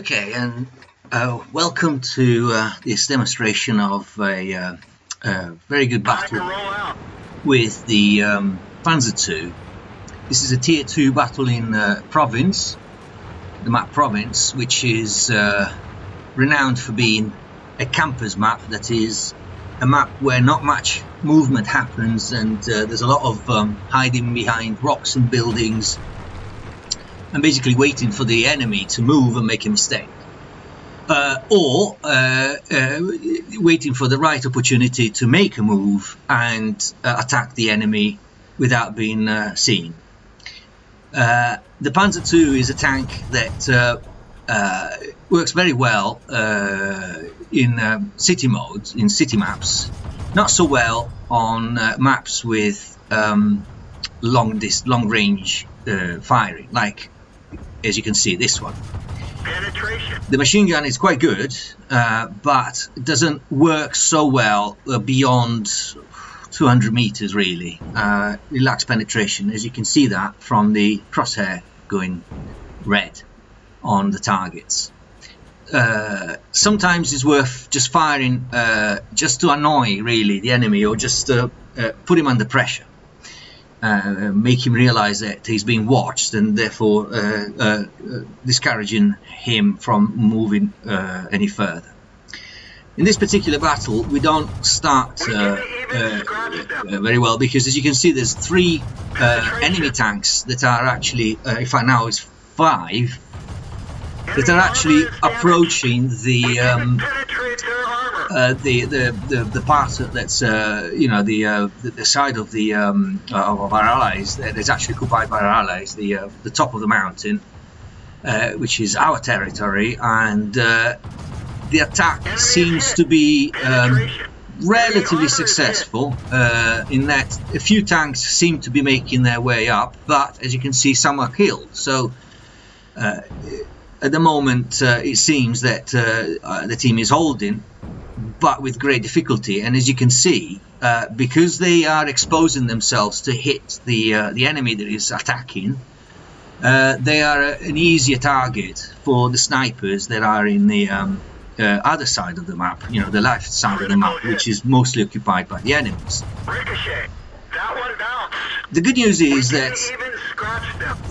Okay, and welcome to this demonstration of a very good battle with the Panzer II. This is a Tier 2 battle in Province, the map Province, which is renowned for being a camper's map. That is a map where not much movement happens, and there's a lot of hiding behind rocks and buildings, and basically waiting for the enemy to move and make a mistake, or waiting for the right opportunity to make a move and attack the enemy without being seen. The Panzer II is a tank that works very well in city modes, in city maps, not so well on maps with long range firing, like as you can see this one. Penetration. The machine gun is quite good, but it doesn't work so well beyond 200 meters really. It lacks penetration, as you can see that from the crosshair going red on the targets. Sometimes it's worth just firing just to annoy really the enemy, or just put him under pressure. Make him realize that he's being watched, and therefore discouraging him from moving any further. In this particular battle, we don't start very well, because as you can see, there's three enemy tanks that are actually, in fact now it's 5, that are actually approaching the part that's you know, the side of the of our allies that is actually occupied by our allies, the top of the mountain, which is our territory, and the attack seems to be relatively successful in that a few tanks seem to be making their way up, but as you can see, some are killed. So at the moment it seems that the team is holding, but with great difficulty. And as you can see, because they are exposing themselves to hit the enemy that is attacking, they are an easier target for the snipers that are in the other side of the map, you know, the left side of the map, which is mostly occupied by the enemies. The good news is that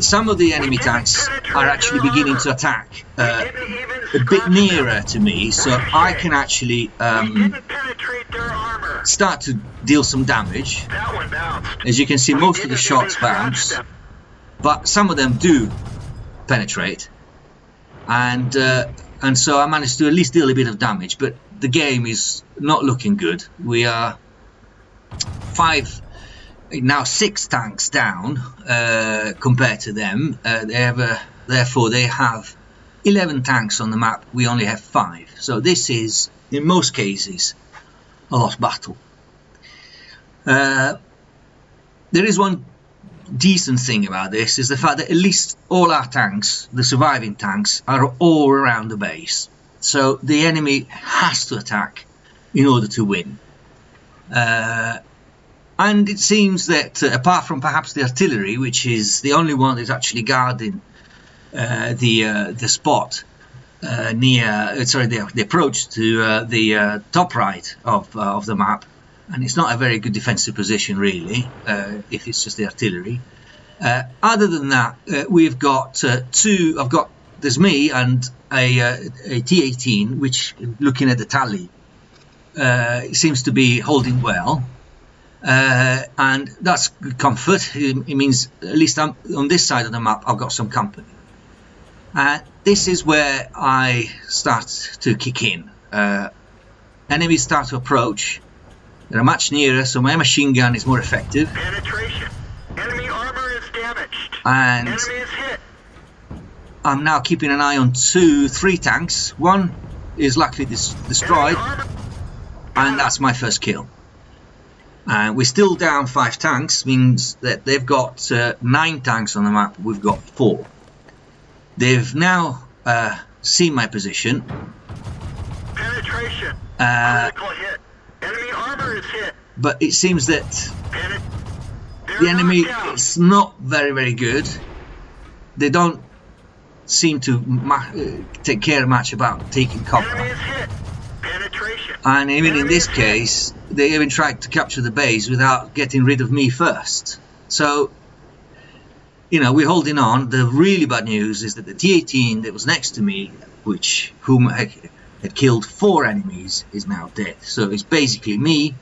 some of the enemy tanks are actually beginning to attack a bit nearer to me, so I can actually start to deal some damage. As you can see, most of the shots bounce, but some of them do penetrate, and so I managed to at least deal a bit of damage. But the game is not looking good. We are 6 tanks down compared to them. Therefore they have 11 tanks on the map. We only have 5. So this is, in most cases, a lost battle. There is one decent thing about this, is the fact that at least all our tanks, the surviving tanks, are all around the base. So the enemy has to attack in order to win. And it seems that apart from perhaps the artillery, which is the only one that's actually guarding the spot near, the approach to the top right of the map, and it's not a very good defensive position really, if it's just the artillery. Other than that, we've got there's me and a T-18, which, looking at the tally, seems to be holding well. And that's good comfort. It means at least on this side of the map I've got some company. This is where I start to kick in. Enemies start to approach. They're much nearer, so my machine gun is more effective. Penetration. Enemy armor is damaged. And enemy is hit. I'm now keeping an eye on 3 tanks. One is luckily destroyed, and that's my first kill. And we're still down 5 tanks, means that they've got 9 tanks on the map, we've got 4. They've now seen my position. Penetration. Critical hit. Enemy armor is hit. But it seems that the enemy is not very good. They don't seem to take care much about taking Enemy cover. is hit. Penetration. And even in Enemy this is hit. case, they even tried to capture the base without getting rid of me first. So, you know, we're holding on. The really bad news is that the T-18 that was next to me, whom had killed 4 enemies, is now dead. So it's basically me,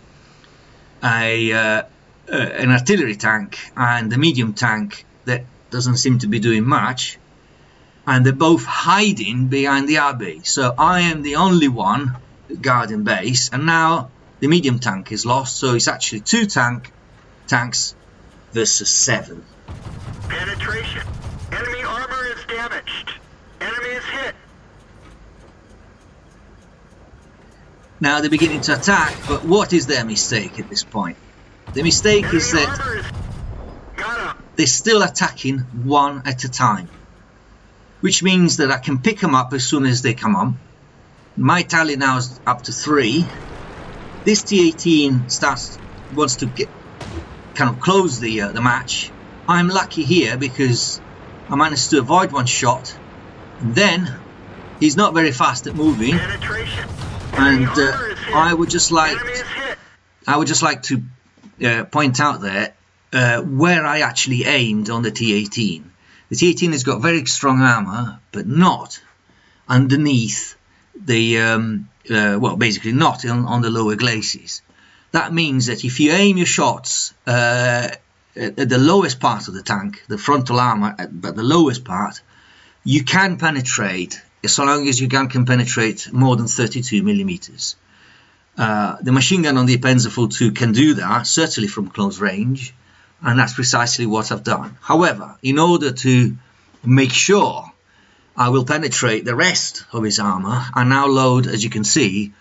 an artillery tank, and a medium tank that doesn't seem to be doing much. And they're both hiding behind the abbey. So I am the only one guarding base, and now the medium tank is lost. So it's actually 2 tanks versus 7. Penetration. Enemy armor is damaged. Enemy is hit. Now they're beginning to attack, but what is their mistake at this point? The mistake is Enemy that armor is... Got him. they're still attacking one at a time, which means that I can pick them up as soon as they come on. My tally now is up to 3. This T-18 wants to kind of close the match. I'm lucky here because I managed to avoid 1 shot, and then he's not very fast at moving. Penetration. And Enemy armor is hit. I would just like Enemy is hit. to point out there where I actually aimed on the T-18. The T-18 has got very strong armor, but not underneath the well, basically not on the lower glacis. That means that if you aim your shots at the lowest part of the tank, the frontal armor at the lowest part, you can penetrate, so long as your gun can penetrate more than 32 millimeters. The machine gun on the Panzer II can do that, certainly from close range, and that's precisely what I've done. However, in order to make sure I will penetrate the rest of his armor, I now load, as you can see,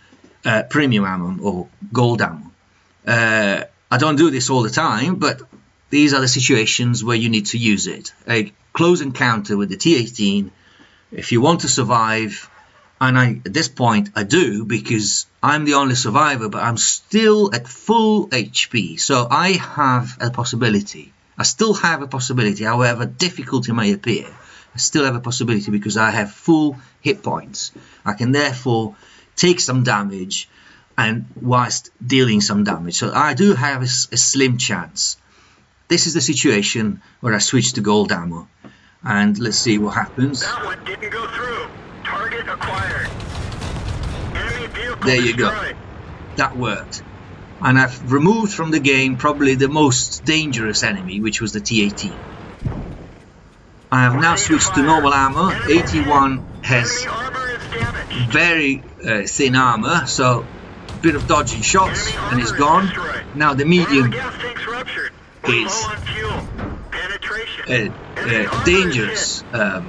premium ammo or gold ammo. I don't do this all the time, but these are the situations where you need to use it. A close encounter with the T-18, if you want to survive, and at this point I do, because I'm the only survivor, but I'm still at full HP, so I have a possibility. I still have a possibility, however difficult it may appear. I still have a possibility because I have full hit points. I can therefore take some damage and whilst dealing some damage. So I do have a slim chance. This is the situation where I switch to gold ammo. And let's see what happens. That one didn't go through. Target acquired. Enemy vehicle There you go. destroyed. That worked. And I've removed from the game probably the most dangerous enemy, which was the T-18. I have now switched to normal armor. 81 has Enemy armor is damaged. very thin armor, so a bit of dodging shots Enemy and it's armor is gone. destroyed. Now the One of medium the gas tanks ruptured. We're is low on fuel. Penetration. Enemy armor dangerous is hit.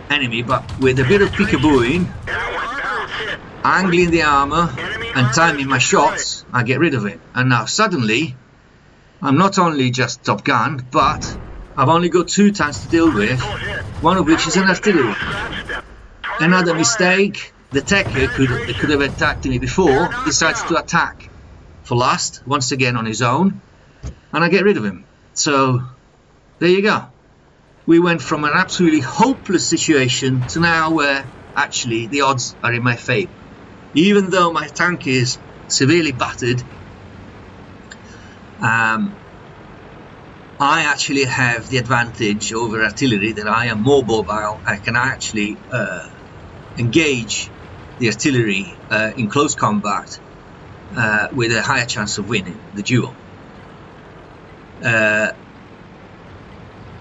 enemy, but with a bit of peekabooing, Enemy armor is hit. angling the armor Enemy and armor timing is my destroyed. shots, I get rid of it. And now suddenly I'm not only just Top Gun, but I've only got 2 tanks to deal with, Critical hit. one of which is an artillery. Scratch them. Target Another acquired. mistake, the Tekker could have attacked me before, decides to attack for last, once again on his own, and I get rid of him. So there you go. We went from an absolutely hopeless situation to now where actually the odds are in my favour. Even though my tank is severely battered, I actually have the advantage over artillery that I am more mobile. I can actually engage the artillery in close combat with a higher chance of winning the duel. I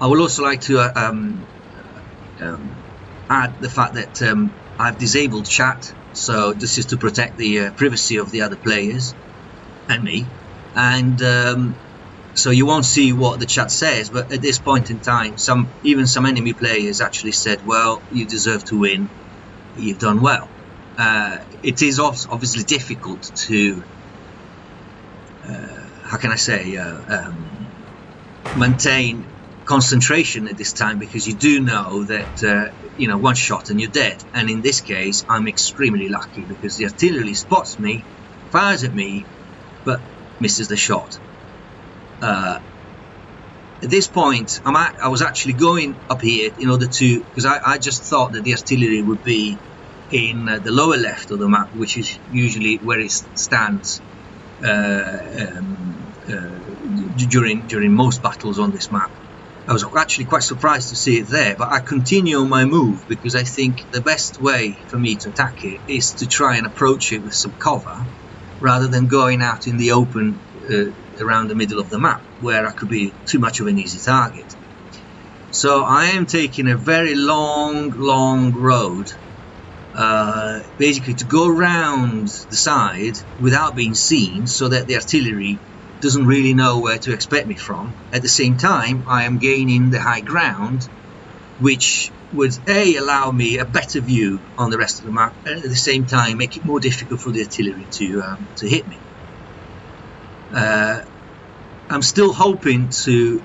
would also like to add the fact that I've disabled chat, so this is to protect the privacy of the other players and me, and so you won't see what the chat says, but at this point in time even some enemy players actually said, well, you deserve to win, you've done well. It is obviously difficult to how can I say maintain concentration at this time, because you do know that you know, 1 shot and you're dead, and in this case I'm extremely lucky because the artillery spots me, fires at me, but misses the shot. At this point, I was actually going up here in order to, because I just thought that the artillery would be in the lower left of the map, which is usually where it stands during most battles on this map. I was actually quite surprised to see it there, but I continue on my move because I think the best way for me to attack it is to try and approach it with some cover rather than going out in the open around the middle of the map where I could be too much of an easy target. So I am taking a very long road, basically to go around the side without being seen, so that the artillery doesn't really know where to expect me from. At the same time, I am gaining the high ground, which would allow me a better view on the rest of the map, and at the same time make it more difficult for the artillery to hit me. I'm still hoping to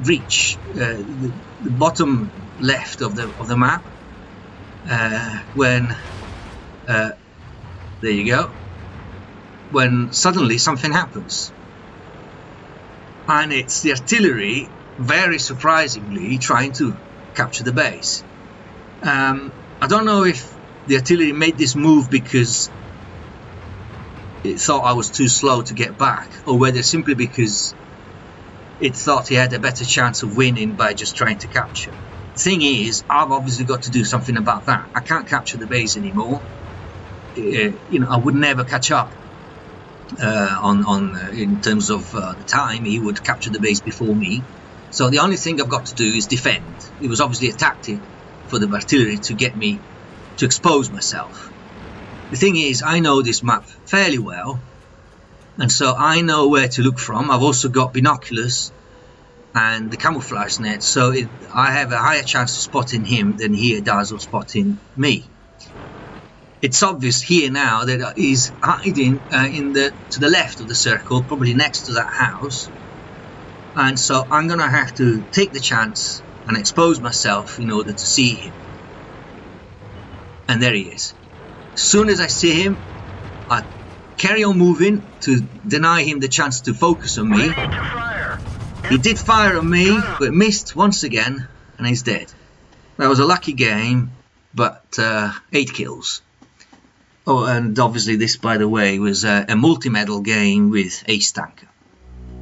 reach the bottom left of the map when there you go, when suddenly something happens, and it's the artillery very surprisingly trying to capture the base. I don't know if the artillery made this move because it thought I was too slow to get back, or whether simply because it thought he had a better chance of winning by just trying to capture. The thing is, I've obviously got to do something about that. I can't capture the base anymore. I would never catch up in terms of the time. He would capture the base before me. So the only thing I've got to do is defend. It was obviously a tactic for the artillery to get me to expose myself. The thing is, I know this map fairly well, and so I know where to look from. I've also got binoculars and the camouflage net, so I have a higher chance of spotting him than he does of spotting me. It's obvious here now that he's hiding to the left of the circle, probably next to that house, and so I'm gonna have to take the chance and expose myself in order to see him. And there he is. As soon as I see him, I carry on moving to deny him the chance to focus on me. He did fire on me, but missed once again, and he's dead. That was a lucky game, but 8 kills. Oh, and obviously this, by the way, was a multi-medal game with Ace Tanker.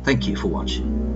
Thank you for watching.